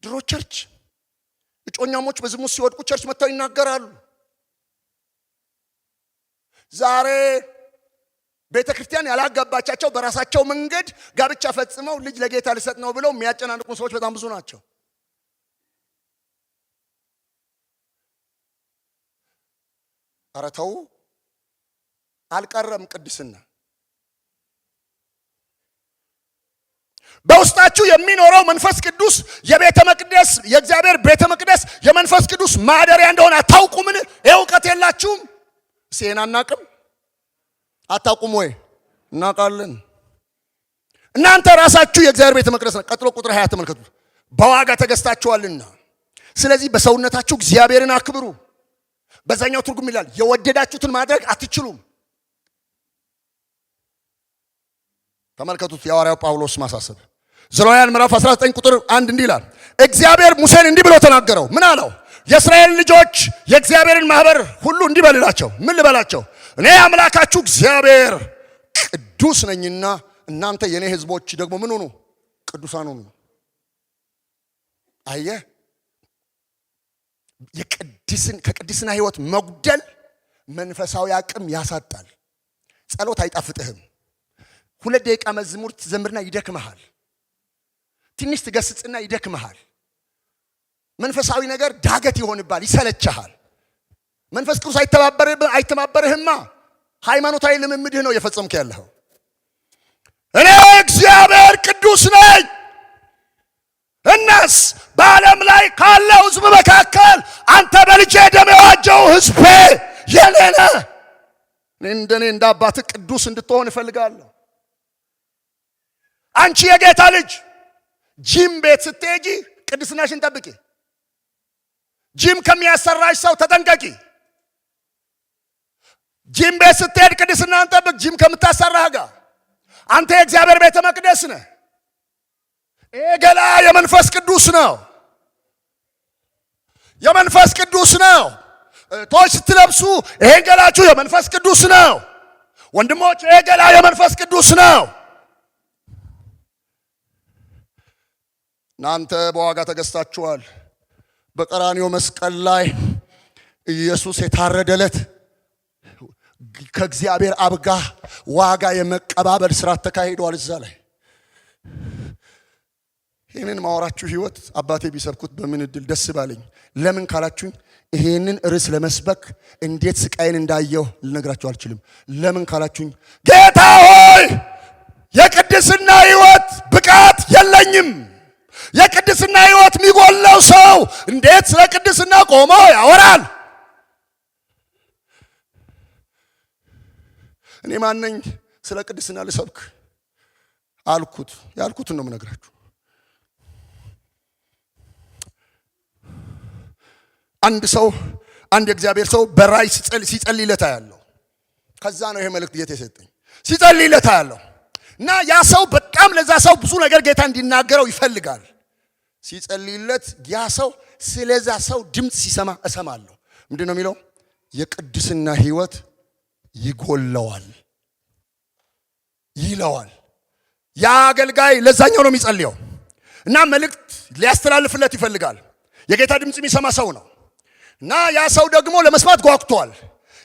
ድሮ ቸርች እጮኛሞች በዝሙት ሲወድቁ ቸርች መጥተው ይናገራሉ። ዛሬ ቤተ ክርስቲያን ያላጋባቻቸው በራሳቸው መንገድ ጋብቻ ፈጽመው ልጅ ለጌታ ልሰጥ ነው ብለው የሚያጨናንቁ ሰዎች በጣም ብዙ ናቸው። ኧረ ተው፣ አልቀረም ቅድስና። በውስጣችሁ የሚኖረው መንፈስ ቅዱስ የቤተ መቅደስ የእግዚአብሔር ቤተ መቅደስ የመንፈስ ቅዱስ ማደሪያ እንደሆነ አታውቁምን? እውቀት የላችሁም? ሲሄን አናቅም? አታውቁም ወይ? እናውቃለን። እናንተ ራሳችሁ የእግዚአብሔር ቤተ መቅደስ ነው። ቀጥሎ ቁጥር 20 ተመልከቱ። በዋጋ ተገዝታችኋልና ስለዚህ በሰውነታችሁ እግዚአብሔርን አክብሩ። በዛኛው ትርጉም ይላል የወደዳችሁትን ማድረግ አትችሉም። ተመልከቱት የሐዋርያው ጳውሎስ ማሳሰብ ዘሌዋውያን ምዕራፍ 19 ቁጥር 1 እንዲህ ይላል፣ እግዚአብሔር ሙሴን እንዲህ ብሎ ተናገረው። ምን አለው? የእስራኤል ልጆች የእግዚአብሔርን ማህበር ሁሉ እንዲህ በልላቸው። ምን ልበላቸው? እኔ አምላካችሁ እግዚአብሔር ቅዱስ ነኝና እናንተ የኔ ህዝቦች ደግሞ ምን ሁኑ? ቅዱሳን ሁኑ። አየህ፣ ከቅድስና ህይወት መጉደል መንፈሳዊ አቅም ያሳጣል። ጸሎት አይጣፍጥህም። 2 ደቂቃ መዝሙር ትዘምርና ይደክመሃል። ትንሽ ትገስጽና ይደክመሃል። መንፈሳዊ ነገር ዳገት ይሆንባል፣ ይሰለችሃል። መንፈስ ቅዱስ አይተባበርህማ። ሃይማኖታዊ ልምምድህ ነው እየፈጸምክ ያለኸው። እኔ እግዚአብሔር ቅዱስ ነኝ፣ እናስ በዓለም ላይ ካለው ህዝብ መካከል አንተ በልጄ ደም የዋጀው ህዝቤ የኔ ነህ። እንደኔ እንደ አባትህ ቅዱስ እንድትሆን እፈልጋለሁ። አንቺ የጌታ ልጅ ጂም ቤት ስትሄጂ ቅድስናሽን ጠብቂ። ጂም ከሚያሰራሽ ሰው ተጠንቀቂ። ጂም ቤት ስትሄድ ቅድስናን ጠብቅ። ጂም ከምታሰራህ ጋር አንተ የእግዚአብሔር ቤተ መቅደስ ነህ። ይሄ ገላ የመንፈስ ቅዱስ ነው፣ የመንፈስ ቅዱስ ነው። እህቶች ስትለብሱ ይሄ ገላችሁ የመንፈስ ቅዱስ ነው። ወንድሞች ይሄ ገላ የመንፈስ ቅዱስ ነው። እናንተ በዋጋ ተገዝታችኋል። በቀራንዮ መስቀል ላይ ኢየሱስ የታረደለት ከእግዚአብሔር አብ ጋር ዋጋ የመቀባበል ስርዓት ተካሂዷል። እዛ ላይ ይህንን ማወራችሁ ህይወት አባቴ ቢሰብኩት በምን እድል ደስ ባለኝ። ለምን ካላችሁኝ ይሄንን ርዕስ ለመስበክ እንዴት ስቃይን እንዳየው ልነግራችሁ አልችልም። ለምን ካላችሁኝ ጌታ ሆይ የቅድስና ህይወት ብቃት የለኝም። የቅድስና ህይወት የሚጎለው ሰው እንዴት ስለ ቅድስና ቆሞ ያወራል? እኔ ማነኝ ስለ ቅድስና ልሰብክ? አልኩት ያልኩትን ነው የምነግራችሁ። አንድ ሰው አንድ የእግዚአብሔር ሰው በራእይ ሲጸልይለት ያለው ከዛ ነው ይሄ መልእክት ጌታ የሰጠኝ። ሲጸልይለት ያለው እና ያ ሰው በጣም ለዛ ሰው ብዙ ነገር ጌታ እንዲናገረው ይፈልጋል። ሲጸልይለት ያ ሰው ስለዛ ሰው ድምጽ ሲሰማ እሰማለሁ። ምንድነው የሚለው? የቅድስና ህይወት ይጎለዋል ይለዋል። ያ አገልጋይ ለዛኛው ነው የሚጸልየው እና መልእክት ሊያስተላልፍለት ይፈልጋል። የጌታ ድምጽ የሚሰማ ሰው ነው እና ያ ሰው ደግሞ ለመስማት ጓጉቷል።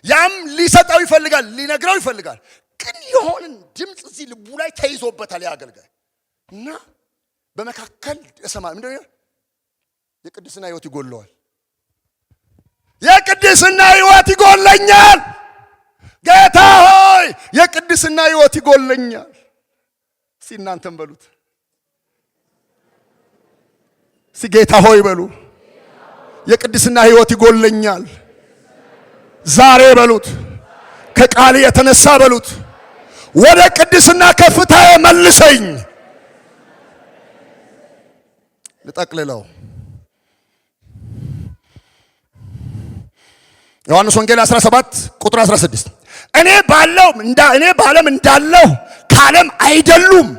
ያም ሊሰጠው ይፈልጋል፣ ሊነግረው ይፈልጋል። ግን የሆነ ድምጽ እዚህ ልቡ ላይ ተይዞበታል ያ አገልጋይ እና በመካከል እሰማለሁ። ምንድነው? የቅድስና ህይወት ይጎለዋል። የቅድስና ህይወት ይጎለኛል። ጌታ ሆይ የቅድስና ህይወት ይጎለኛል። እናንተም በሉት። ጌታ ሆይ በሉ። የቅድስና ህይወት ይጎለኛል ዛሬ በሉት። ከቃል የተነሳ በሉት። ወደ ቅድስና ከፍታ መልሰኝ። ልጠቅልለው። ዮሐንስ ወንጌል 17 ቁጥር 16 እኔ በዓለም እንዳለሁ ከዓለም አይደሉም።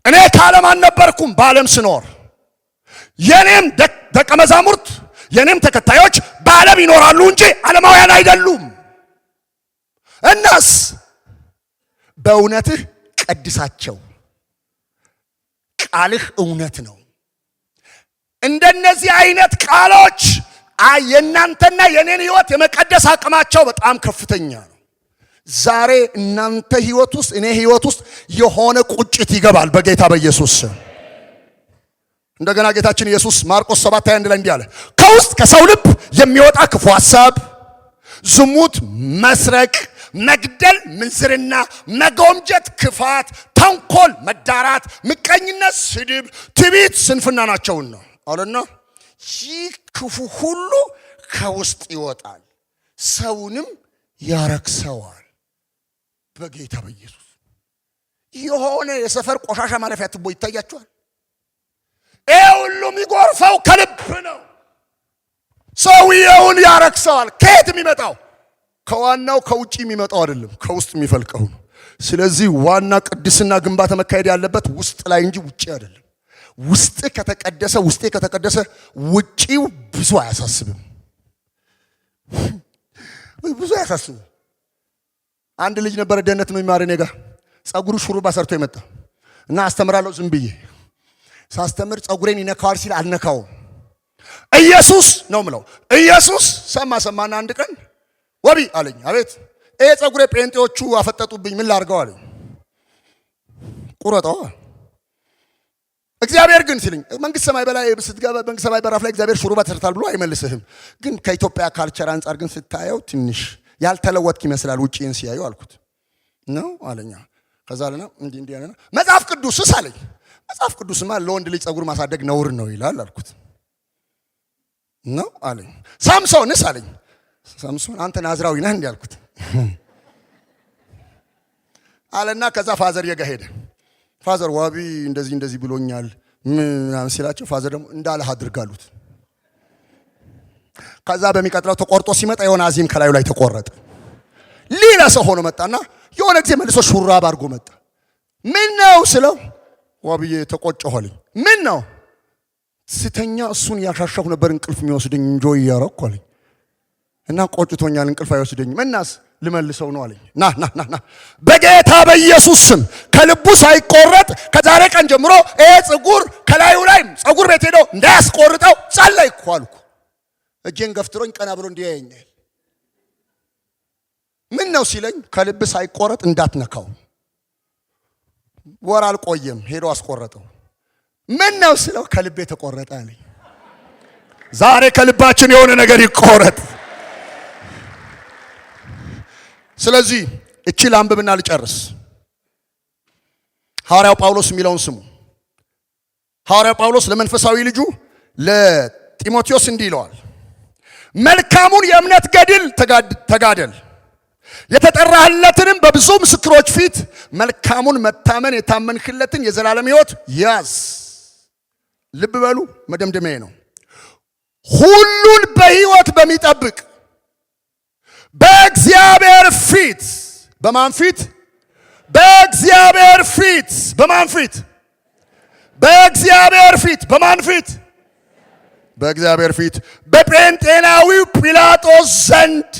እኔ ከዓለም አልነበርኩም በዓለም ስኖር። የኔም ደቀ መዛሙርት የኔም ተከታዮች በዓለም ይኖራሉ እንጂ ዓለማውያን አይደሉም። እናስ በእውነትህ ቀድሳቸው፣ ቃልህ እውነት ነው። እንደነዚህ አይነት ቃሎች የእናንተና የኔን ህይወት የመቀደስ አቅማቸው በጣም ከፍተኛ ነው። ዛሬ እናንተ ህይወት ውስጥ እኔ ህይወት ውስጥ የሆነ ቁጭት ይገባል በጌታ በኢየሱስ ስም። እንደገና ጌታችን ኢየሱስ ማርቆስ 7:21 ላይ እንዲህ አለ፣ ከውስጥ ከሰው ልብ የሚወጣ ክፉ ሐሳብ፣ ዝሙት፣ መስረቅ፣ መግደል፣ ምንዝርና፣ መጎምጀት፣ ክፋት፣ ተንኮል፣ መዳራት፣ ምቀኝነት፣ ስድብ፣ ትዕቢት፣ ስንፍና ናቸውና አለና ይህ ክፉ ሁሉ ከውስጥ ይወጣል ሰውንም ያረክሰዋል። በጌታ በኢየሱስ የሆነ የሰፈር ቆሻሻ ማለፊያ ትቦ ይታያችኋል? ይሄ ሁሉ የሚጎርፈው ከልብ ነው። ሰውየውን ያረክሰዋል። ከየት የሚመጣው? ከዋናው ከውጪ የሚመጣው አይደለም፣ ከውስጥ የሚፈልቀው ነው። ስለዚህ ዋና ቅድስና ግንባታ መካሄድ ያለበት ውስጥ ላይ እንጂ ውጪ አይደለም። ውስጥ ከተቀደሰ ውስጤ ከተቀደሰ ውጪው ብዙ አያሳስብም። ብዙ አያሳስብም። አንድ ልጅ ነበረ ደህንነት ነው የሚማር እኔ ጋር ጸጉሩ ሹሩባ ሰርቶ የመጣ እና አስተምራለሁ ዝም ብዬ ሳስተምር ጸጉሬን ይነካዋል ሲል አልነካውም። ኢየሱስ ነው ምለው። ኢየሱስ ሰማና አንድ ቀን ወቢ አለኝ። አቤት። ይሄ ጸጉሬ ጴንጤዎቹ አፈጠጡብኝ ምን ላድርገው አለኝ። ቁረጠው። እግዚአብሔር ግን ሲልኝ መንግስት ሰማይ በላይ ስትገባ መንግስት ሰማይ በራፍ ላይ እግዚአብሔር ሹሩባ ተሰርታል ብሎ አይመልስህም። ግን ከኢትዮጵያ ካልቸር አንፃር ግን ስታየው ትንሽ ያልተለወጥክ ይመስላል ውጪን ሲያዩ አልኩት። ነው አለኛ። ከዛ አለና እንዲህ ያለና መጽሐፍ ቅዱስስ አለኝ። መጽሐፍ ቅዱስማ ለወንድ ልጅ ጸጉር ማሳደግ ነውር ነው ይላል አልኩት። ነው አለኝ። ሳምሶንስ አለኝ። ሳምሶን አንተ ናዝራዊ ነህ እንዴ አልኩት። አለና ከዛ ፋዘር የጋር ሄደ። ፋዘር ዋቢ እንደዚህ ብሎኛል ምናምን ሲላቸው ፋዘር ደግሞ እንዳለህ አድርጋሉት። ከዛ በሚቀጥለው ተቆርጦ ሲመጣ የሆነ አዚም ከላዩ ላይ ተቆረጠ። ሌላ ሰው ሆኖ መጣና የሆነ ጊዜ መልሶ ሹራብ አድርጎ መጣ። ምን ነው ስለው ዋብዬ ተቆጨኋለኝ። ምን ነው ስተኛ እሱን ያሻሻሁ ነበር እንቅልፍ የሚወስደኝ እንጆ እያረኩ አለኝ። እና ቆጭቶኛል እንቅልፍ አይወስደኝም። እናስ ልመልሰው ነው አለኝ። ና በጌታ በኢየሱስ ስም ከልቡ ሳይቆረጥ ከዛሬ ቀን ጀምሮ ይሄ ጸጉር ከላዩ ላይ ጸጉር ቤት ሄዶ እንዳያስቆርጠው ጸለይኩ አልኩ። እጄን ገፍትሮኝ ቀና ብሎ እንዲያየኛል። ምን ነው ሲለኝ ከልብ ሳይቆረጥ እንዳትነካው። ወር አልቆየም ሄዶ አስቆረጠው። ምን ነው ስለው ከልቤ ተቆረጠ አለኝ። ዛሬ ከልባችን የሆነ ነገር ይቆረጥ። ስለዚህ እቺ ላንብብና ልጨርስ። ሐዋርያው ጳውሎስ የሚለውን ስሙ። ሐዋርያው ጳውሎስ ለመንፈሳዊ ልጁ ለጢሞቴዎስ እንዲህ ይለዋል፣ መልካሙን የእምነት ገድል ተጋደል፣ የተጠራህለትንም በብዙ ምስክሮች ፊት መልካሙን መታመን የታመንክለትን የዘላለም ሕይወት ያዝ። ልብ በሉ መደምደሚያ ነው። ሁሉን በሕይወት በሚጠብቅ በእግዚአብሔር ፊት በማን ፊት? በእግዚአብሔር ፊት በማን ፊት? በእግዚአብሔር ፊት በማን ፊት? በእግዚአብሔር ፊት በጴንጤናዊው ጲላጦስ ዘንድ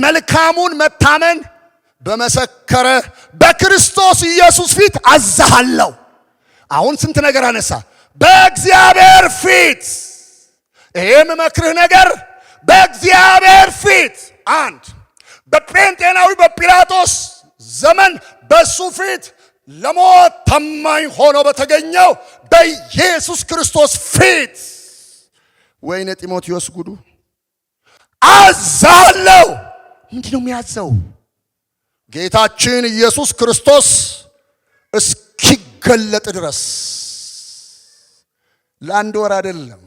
መልካሙን መታመን በመሰከረ በክርስቶስ ኢየሱስ ፊት አዛሃለሁ። አሁን ስንት ነገር አነሳ። በእግዚአብሔር ፊት ይሄ የምመክርህ ነገር በእግዚአብሔር ፊት አንድ በጴንጤናዊ በጲላጦስ ዘመን በሱ ፊት ለሞት ታማኝ ሆኖ በተገኘው በኢየሱስ ክርስቶስ ፊት ወይኔ ጢሞቴዎስ ጉዱ አዛለሁ። ምንድነው የሚያዘው? ጌታችን ኢየሱስ ክርስቶስ እስኪገለጥ ድረስ ለአንድ ወር አይደለም፣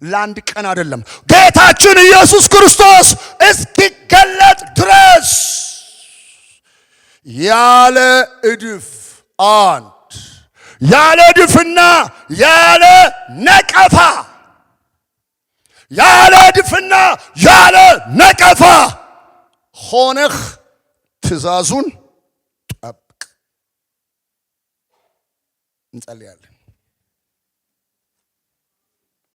ለአንድ ቀን አይደለም። ጌታችን ኢየሱስ ክርስቶስ እስኪገለጥ ድረስ ያለ እድፍ አንድ ያለ እድፍና ያለ ነቀፋ ያለ እድፍና ያለ ነቀፋ ሆነህ ትእዛዙን ጠብቅ። እንጸልያለን።